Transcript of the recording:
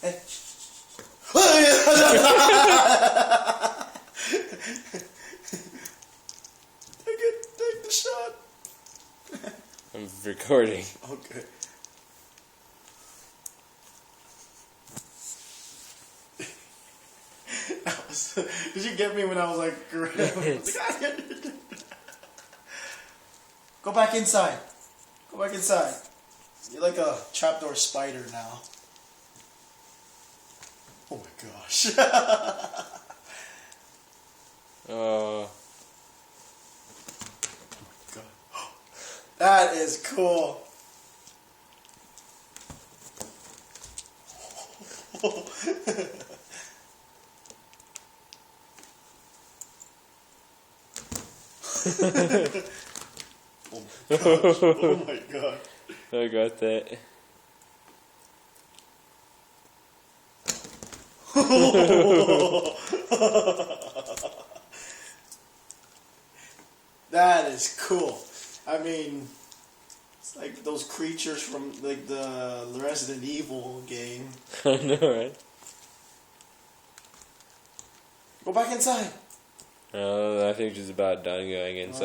Hey. Take the shot. I'm recording. Okay. Did you get me when I was like, go back inside. Go back inside. You're like a trapdoor spider now. Oh my gosh. Oh. God. That is cool. Oh my gosh. Oh my god. I got that. That is cool. I mean, it's like those creatures from like the Resident Evil game. I know, right? Go back inside. I think she's about done going inside.